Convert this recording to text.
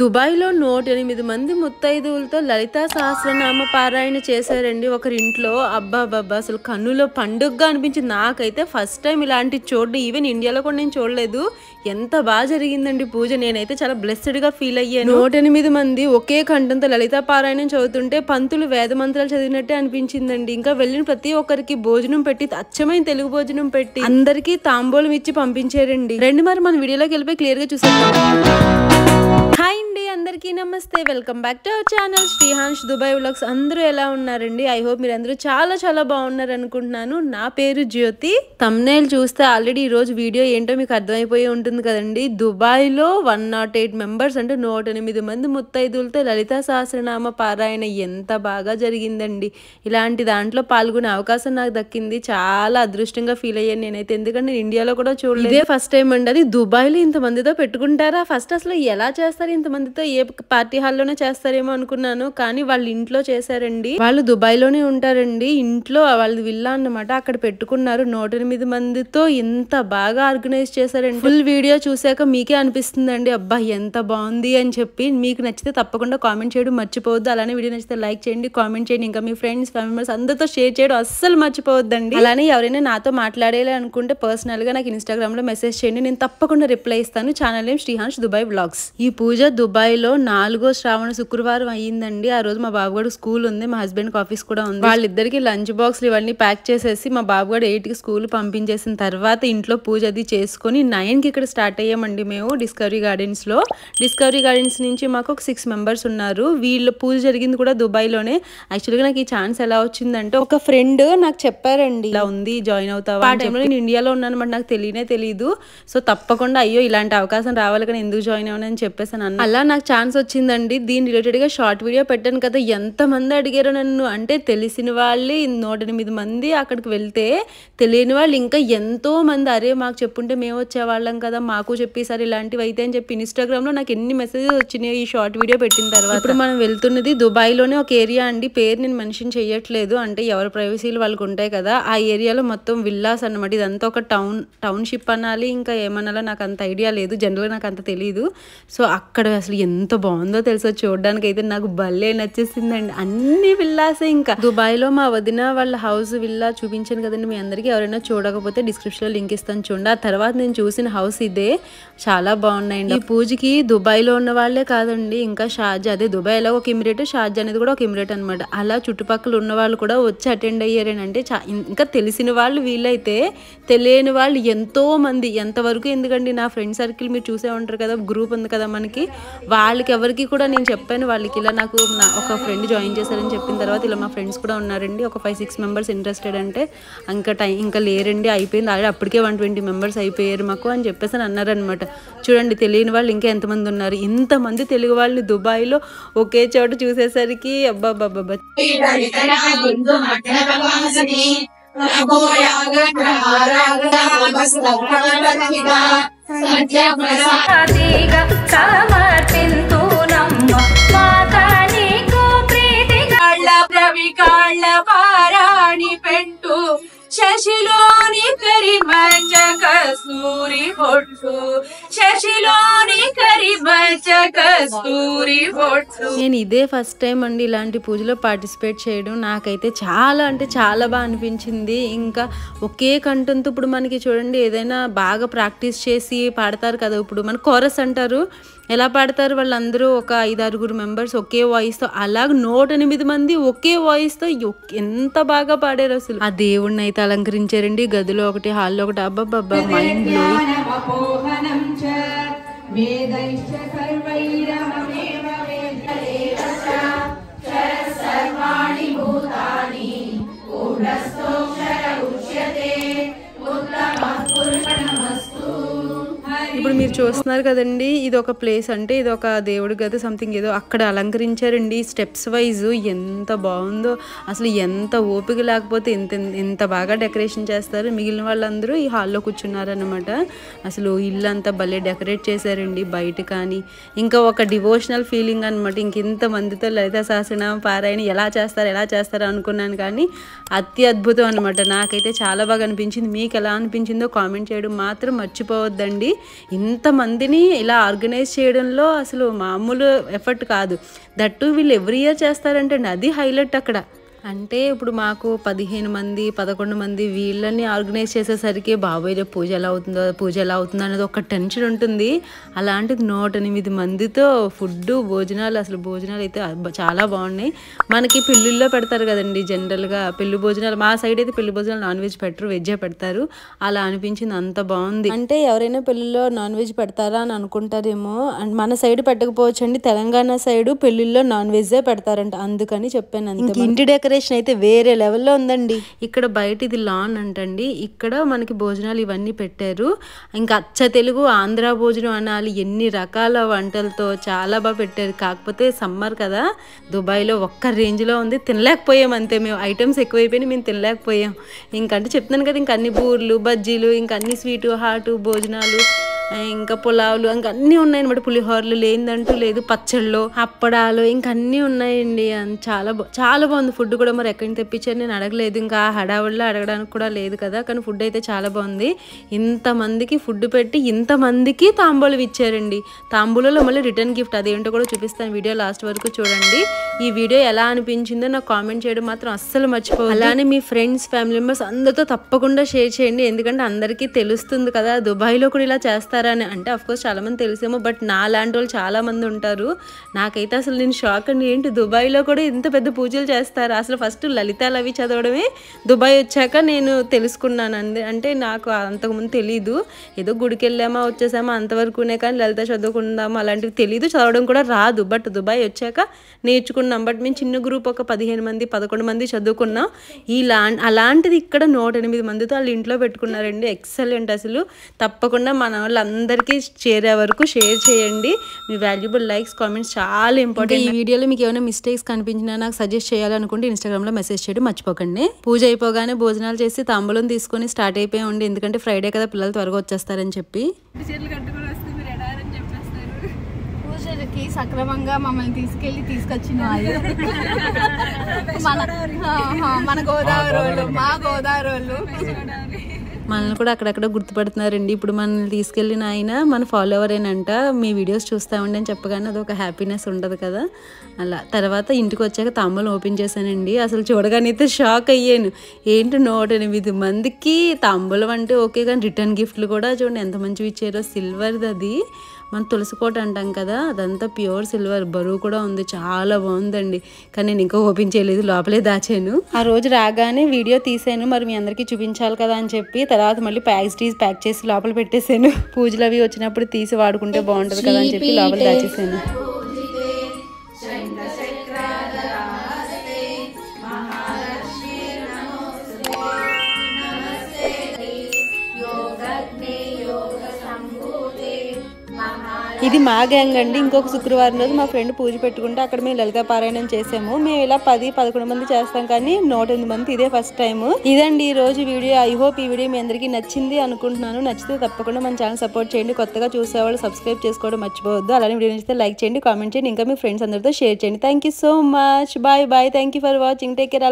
దుబాయ్లో 108 మంది ముత్తైదువులతో లలితా సహస్రనామ పారాయణ చేశారండి ఒకరింట్లో. అబ్బాబ్బా అసలు కన్నులో పండుగగా అనిపించింది. నాకైతే ఫస్ట్ టైం ఇలాంటి చూడడం, ఈవెన్ ఇండియాలో కూడా నేను చూడలేదు. ఎంత బాగా జరిగిందండి పూజ. నేనైతే చాలా బ్లెస్డ్గా ఫీల్ అయ్యాను. 108 మంది ఒకే కంఠంతో లలితా పారాయణం చదువుతుంటే పంతులు వేద మంత్రాలు చదివినట్టే అనిపించిందండి. ఇంకా వెళ్ళిన ప్రతి ఒక్కరికి భోజనం పెట్టి, అచ్చమైన తెలుగు భోజనం పెట్టి అందరికీ తాంబూలం ఇచ్చి పంపించారండి. రండి మరి మన వీడియోలోకి వెళ్ళిపోయి క్లియర్గా చూసేద్దాం. హాయ్ అండి, అందరికీ నమస్తే. Welcome back to our channel Srihans Dubai vlogs. అందరూ ఎలా ఉన్నారండి? ఐ హోప్ మీరు అందరూ చాలా చాలా బాగున్నారు అనుకుంటున్నాను. నా పేరు జ్యోతి. థంబ్నెయిల్ చూస్తే ఆల్రెడీ ఈరోజు వీడియో ఏంటో మీకు అర్థమైపోయి ఉంటుంది కదండి. దుబాయ్లో 108 మెంబర్స్ అంటే 108 మంది ముత్తైదులతో లలితా సహస్రనామ పారాయణ ఎంత బాగా జరిగిందండి. ఇలాంటి దాంట్లో పాల్గొనే అవకాశం నాకు దక్కింది. చాలా అదృష్టంగా ఫీల్ అయ్యాను నేనైతే. ఎందుకంటే నేను ఇండియాలో కూడా చూడలేదు. ఇదే ఫస్ట్ టైం అండి. అది దుబాయ్లో ఇంతమందితో పెట్టుకుంటారా? ఫస్ట్ అసలు ఎలా చేస్తారు ఇంతమందితో? ఏ పార్టీ హాల్లోనే చేస్తారేమో అనుకున్నాను, కానీ వాళ్ళు ఇంట్లో చేశారండి. వాళ్ళు దుబాయ్లోనే ఉంటారండి. ఇంట్లో వాళ్ళది విల్లా అన్నమాట, అక్కడ పెట్టుకున్నారు. 108 మందితో ఎంత బాగా ఆర్గనైజ్ చేశారండి. ఫుల్ వీడియో చూసాక మీకే అనిపిస్తుందండి, అబ్బా ఎంత బాగుంది అని చెప్పి. మీకు నచ్చితే తప్పకుండా కామెంట్ చేయడం మర్చిపోవద్దు. అలానే వీడియో నచ్చితే లైక్ చేయండి, కామెంట్ చేయండి. ఇంకా మీ ఫ్రెండ్స్, ఫ్యామిలీ మెంబర్స్ అందరితో షేర్ చేయడం అస్సలు మర్చిపోవద్దండి. అలానే ఎవరైనా నాతో మాట్లాడేలా అనుకుంటే పర్సనల్ గా నాకు ఇన్స్టాగ్రామ్ లో మెసేజ్ చేయండి, నేను తప్పకుండా రిప్లై ఇస్తాను. Channel name Srihans Dubai vlogs. ఈ పూజ దుబాయ్లో 4వ శ్రావణ శుక్రవారం అయ్యిందండి. ఆ రోజు మా బాబుగాడు స్కూల్ ఉంది, మా హస్బెండ్ ఆఫీస్ కూడా ఉంది. వాళ్ళిద్దరికి లంచ్ బాక్స్లు ఇవన్నీ ప్యాక్ చేసేసి మా బాబుగాడు 8కి స్కూల్ పంపించేసిన తర్వాత ఇంట్లో పూజ అది చేసుకుని 9కి ఇక్కడ స్టార్ట్ అయ్యామండి మేము డిస్కవరీ గార్డెన్స్ లో. డిస్కవరీ గార్డెన్స్ నుంచి మాకు ఒక 6 మెంబర్స్ ఉన్నారు. వీళ్ళు పూజ జరిగింది కూడా దుబాయ్లోనే. యాక్చువల్గా నాకు ఈ ఛాన్స్ ఎలా వచ్చిందంటే, ఒక ఫ్రెండ్ నాకు చెప్పారండి, ఇలా ఉంది జాయిన్ అవుతావా. ఆ టైంలో నేను ఇండియాలో ఉన్నాను అనమాట, నాకు తెలియదు. సో తప్పకుండా అయ్యో ఇలాంటి అవకాశం రావాలి కానీ ఎందుకు జాయిన్ అవ్వనని చెప్పేసాను అన్న. అలా నాకు ఛాన్స్ వచ్చిందండి. దీని రిలేటెడ్గా షార్ట్ వీడియో పెట్టాను కదా. ఎంతమంది అడిగారు నన్ను అంటే, తెలిసిన వాళ్ళు 108 మంది అక్కడికి వెళ్తే, తెలియని వాళ్ళు ఇంకా ఎంతో మంది, అరే మాకు చెప్పుంటే మేము వచ్చేవాళ్ళం కదా, మాకు చెప్పేసారి ఇలాంటివి అయితే అని చెప్పి ఇన్స్టాగ్రామ్లో నాకు ఎన్ని మెసేజెస్ వచ్చినాయి ఈ షార్ట్ వీడియో పెట్టిన తర్వాత. ఇప్పుడు మనం వెళ్తున్నది దుబాయ్లోనే ఒక ఏరియా అండి. పేరు నేను మెన్షన్ చేయట్లేదు, అంటే ఎవరి ప్రైవసీలు వాళ్ళకు ఉంటాయి కదా. ఆ ఏరియాలో మొత్తం విల్లాస్ అన్నమాట. ఇదంతా ఒక టౌన్షిప్ అనాలి, ఇంకా ఏమనాలో నాకు అంత ఐడియా లేదు, జనరల్గా నాకు అంత తెలీదు. సో అక్కడ అసలు ఎంత బాగుందో తెలుసో, చూడడానికి అయితే నాకు భలే నచ్చేసిందండి. అన్ని విల్లాసే. ఇంకా దుబాయ్లో మా వదిన వాళ్ళ హౌస్ విల్లా చూపించాను కదండి మీ అందరికీ. ఎవరైనా చూడకపోతే డిస్క్రిప్షన్లో లింక్ ఇస్తాను చూడండి. ఆ తర్వాత నేను చూసిన హౌస్ ఇదే. చాలా బాగున్నాయండి. ఈ పూజకి దుబాయ్లో ఉన్న వాళ్ళే కాదండి, ఇంకా షార్జా, అదే దుబాయ్లో ఒక ఇమిరేట్, షార్జా అనేది కూడా ఒక ఇమిరేట్ అనమాట. అలా చుట్టుపక్కల ఉన్న వాళ్ళు కూడా వచ్చి అటెండ్ అయ్యారని. అంటే ఇంకా తెలిసిన వాళ్ళు వీళ్ళైతే, తెలియని వాళ్ళు ఎంతో మంది. ఎంతవరకు ఎందుకండి, నా ఫ్రెండ్ సర్కిల్ మీరు చూసే ఉంటారు కదా, గ్రూప్ ఉంది కదా మనకి. వాళ్ళకి ఎవరికి కూడా నేను చెప్పాను, వాళ్ళకి ఇలా నాకు ఒక ఫ్రెండ్ జాయిన్ చేశారని చెప్పిన తర్వాత ఇలా మా ఫ్రెండ్స్ కూడా ఉన్నారండి, ఒక 5-6 మెంబర్స్ ఇంట్రెస్టెడ్ అంటే. ఇంకా లేరండి, అయిపోయింది ఆల్రెడీ, అప్పటికే 120 మెంబర్స్ అయిపోయారు మాకు అని చెప్పేసి అని అన్నారనమాట. చూడండి, తెలియని వాళ్ళు ఇంకా ఎంతమంది ఉన్నారు. ఇంతమంది తెలుగు వాళ్ళు దుబాయ్లో ఒకే చోట చూసేసరికి అబ్బాబ్బాబ్బా. పారాణి పెట్టు శశిలోని కరిమచ్చ కస్తూరి బొట్టు, శశిలోని కరిమచ్చ కస్తూరి బొట్టు. నేను ఇదే ఫస్ట్ టైం అండి ఇలాంటి పూజలో పార్టిసిపేట్ చేయడం. నాకైతే చాలా అంటే చాలా బాగా అనిపించింది. ఇంకా ఒకే కంఠంతో ఇప్పుడు మనకి చూడండి, ఏదైనా బాగా ప్రాక్టీస్ చేసి పాడతారు కదా, ఇప్పుడు మన కోరస్ అంటారు, ఎలా పాడతారు వాళ్ళందరూ ఒక 5-6 మెంబర్స్ ఒకే వాయిస్తో, అలాగ 108 మంది ఒకే వాయిస్తో ఎంత బాగా పాడారు అసలు. ఆ దేవుడిని అయితే అలంకరించారండి, గదిలో ఒకటి, హాల్లో ఒకటి. అబ్బబ్బబ్బా, మైండ్ బ్లోయింగ్. ఇప్పుడు మీరు చూస్తున్నారు కదండి, ఇది ఒక ప్లేస్, అంటే ఇది ఒక దేవుడి గది సంథింగ్ ఏదో అక్కడ అలంకరించారండి స్టెప్స్ వైజ్. ఎంత బాగుందో అసలు, ఎంత ఓపిక లేకపోతే ఎంత బాగా డెకరేషన్ చేస్తారు. మిగిలిన వాళ్ళందరూ ఈ హాల్లో కూర్చున్నారనమాట. అసలు ఇల్లు అంతా భలే డెకరేట్ చేశారండి, బయట కానీ. ఇంకా ఒక డివోషనల్ ఫీలింగ్ అనమాట. ఇంత మందితో లలితా సహస్రనామ పారాయణ ఎలా చేస్తారు అనుకున్నాను, కానీ అతి అద్భుతం అనమాట. నాకైతే చాలా బాగా అనిపించింది. మీకు ఎలా అనిపించిందో కామెంట్ చేయడం మాత్రం మర్చిపోవద్దండి. ఇంతమందిని ఇలా ఆర్గనైజ్ చేయడంలో అసలు మామూలు ఎఫర్ట్ కాదు. దట్టు వీళ్ళు ఎవ్రీ ఇయర్ చేస్తారంటే అది హైలైట్ అక్కడ. అంటే ఇప్పుడు మాకు 15 మంది 11 మంది వీళ్ళని ఆర్గనైజ్ చేసేసరికి బాబోయ్ రేపు పూజ ఎలా అవుతుందో అనేది ఒక టెన్షన్ ఉంటుంది. అలాంటిది 108 మందితో ఫుడ్ భోజనాలు, అసలు భోజనాలు అయితే చాలా బాగున్నాయి. మనకి పెళ్ళిళ్ళలో పెడతారు కదండి జనరల్గా పెళ్లి భోజనాలు, మా సైడ్ అయితే పెళ్లి భోజనాలు నాన్ వెజ్ పెట్టరు, వెజ్జే పెడతారు. అలా అనిపించింది, అంత బాగుంది. అంటే ఎవరైనా పెళ్ళిలో నాన్ వెజ్ పెడతారా అని అనుకుంటారేమో, మన సైడ్ పెట్టకపోవచ్చు అండి, తెలంగాణ సైడ్ పెళ్ళిళ్ళలో నాన్ వెజ్జే పెడతారంట, అందుకని చెప్పాను. అంత ఇంటి డెకరేషన్ అయితే వేరే లెవెల్లో ఉందండి. ఇక్కడ బయట ఇది లాన్ అంటండి, ఇక్కడ మనకి భోజనాలు ఇవన్నీ పెట్టారు. ఇంకా అచ్చ తెలుగు ఆంధ్ర భోజనం అనాలి, ఎన్ని రకాల వంటలతో చాలా బాగా పెట్టారు. కాకపోతే సమ్మర్ కదా, దుబాయ్లో ఒక్క రేంజ్లో ఉంది, తినలేకపోయాం అంతే. మేము ఐటమ్స్ ఎక్కువైపోయినాయి, మేము తినలేకపోయాం. ఇంకంటే చెప్తున్నాను కదా, ఇంక అన్ని బూర్లు బజ్జీలు, ఇంక అన్ని స్వీటు హాటు భోజనాలు, ఇంకా పులావులు, ఇంకా అన్నీ ఉన్నాయన్నమాట. పులిహోరలు లేదంటూ లేదు, పచ్చళ్ళు అప్పడాలు ఇంకా అన్నీ ఉన్నాయండి. చాలా బాగుంది ఫుడ్ కూడా. మరి ఎక్కడికి తెప్పించారు నేను అడగలేదు, ఇంకా హడావుడిలో అడగడానికి కూడా లేదు కదా. కానీ ఫుడ్ అయితే చాలా బాగుంది. ఇంతమందికి ఫుడ్ పెట్టి ఇంతమందికి తాంబూలం ఇచ్చారండి. తాంబూలలో మళ్ళీ రిటర్న్ గిఫ్ట్, అదేంటో కూడా చూపిస్తాను, వీడియో లాస్ట్ వరకు చూడండి. ఈ వీడియో ఎలా అనిపించిందో నాకు కామెంట్ చేయడం మాత్రం అస్సలు మర్చిపోవద్దు. అలానే మీ ఫ్రెండ్స్ ఫ్యామిలీ మెంబర్స్ అందరితో తప్పకుండా షేర్ చేయండి, ఎందుకంటే అందరికీ తెలుస్తుంది కదా దుబాయ్లో కూడా ఇలా చేస్తారని. అంటే అఫ్కోర్స్ చాలా మంది తెలిసేమో, బట్ నా లాంటి వాళ్ళు చాలా మంది ఉంటారు. నాకైతే అసలు నేను షాక్ అండి, ఏంటి దుబాయ్లో కూడా ఇంత పెద్ద పూజలు చేస్తారు. అసలు ఫస్ట్ లలితాలు అవి చదవడమే దుబాయ్ వచ్చాక నేను తెలుసుకున్నాను. అంటే నాకు అంతకుముందు తెలీదు, ఏదో గుడికి వెళ్ళామా వచ్చేసామా అంతవరకునే, కానీ లలిత చదువుకుందామా అలాంటివి తెలీదు, చదవడం కూడా రాదు. బట్ దుబాయ్ వచ్చాక నేర్చుకున్నాం. బట్ మేము చిన్న గ్రూప్ ఒక 15 మంది 11 మంది చదువుకున్నాం. అలాంటిది ఇక్కడ 108 మందితో వాళ్ళు ఇంట్లో పెట్టుకున్నారండి. ఎక్సలెంట్ అసలు. తప్పకుండా మన వాళ్ళందరికీ చేరే వరకు షేర్ చేయండి. మీ వాల్యుబుల్ లైక్స్ కామెంట్స్ చాలా ఇంపార్టెంట్. ఈ వీడియోలో మీకు ఏమైనా మిస్టేక్స్ కనిపించినా నాకు సజెస్ట్ చేయాలనుకుంటే ఇన్స్టాగ్రామ్లో మెసేజ్ చేయడం మర్చిపోకండి. పూజ అయిపోగానే భోజనాలు చేసి తాంబూలం తీసుకొని స్టార్ట్ అయిపోయండి, ఎందుకంటే ఫ్రైడే కదా పిల్లలు త్వరగా వచ్చేస్తారని చెప్పి. పూజలకి సక్రమంగా మమ్మల్ని తీసుకొచ్చిన మన గోదావరి వాళ్ళు, మా గోదావరి వాళ్ళు మనల్ని కూడా అక్కడక్కడ గుర్తుపడుతున్నారండి. ఇప్పుడు మనల్ని తీసుకెళ్ళిన ఆయన మన ఫాలోవర్ ఏనంట, మీ వీడియోస్ చూస్తామండి అని చెప్పగానే అదొక హ్యాపీనెస్ ఉంటుంది కదా. అలా తర్వాత ఇంటికి వచ్చాక తాంబూలం ఓపెన్ చేశానండి. అసలు చూడగానే అయితే షాక్ అయ్యాను, ఏంటి 108 మందికి తాంబూలం అంటే ఓకే, కానీ రిటర్న్ గిఫ్ట్లు కూడా చూడండి ఎంత మంచివి ఇచ్చారో. సిల్వర్ది అది, మన తులసికోట అంటాం కదా, అదంతా ప్యూర్ సిల్వర్, బరువు కూడా ఉంది, చాలా బాగుందండి. కానీ నేను ఇంకా ఓపెన్ చేయలేదు, లోపలే దాచాను. ఆ రోజు రాగానే వీడియో తీసాను, మరి మీ అందరికీ చూపించాలి కదా అని చెప్పి. తర్వాత మళ్ళీ ప్యాక్ చేసి లోపల పెట్టేశాను. పూజలు అవి వచ్చినప్పుడు తీసి వాడుకుంటే బాగుంటుంది కదా అని చెప్పి లోపల దాచేసాను. ఇది మా గ్యాంగ్ అండి. ఇంకొక శుక్రవారం రోజు మా ఫ్రెండ్ పూజ పెట్టుకుంటే అక్కడ మేము లలిత పారాయణం చేసాము. మేము ఇలా 10-11 మంది చేస్తాం, కానీ 108 మంది ఇదే ఫస్ట్ టైం. ఇదండి ఈ రోజు వీడియో. ఐ హోప్ ఈ వీడియో మీ అందరికీ నచ్చింది అనుకుంటున్నాను. నచ్చితే తప్పకుండా మన ఛానల్ సపోర్ట్ చేయండి. కొత్తగా చూసేవాళ్ళు సబ్స్క్రైబ్ చేసుకోవడం మర్చిపోవద్దు. అలానే వీడియో నచ్చితే లైక్ చేయండి, కామెంట్ చేయండి, ఇంకా మీ ఫ్రెండ్స్ అందరితో షేర్ చేయండి. Thank you so much. Bye bye. Thank you for watching. Take care.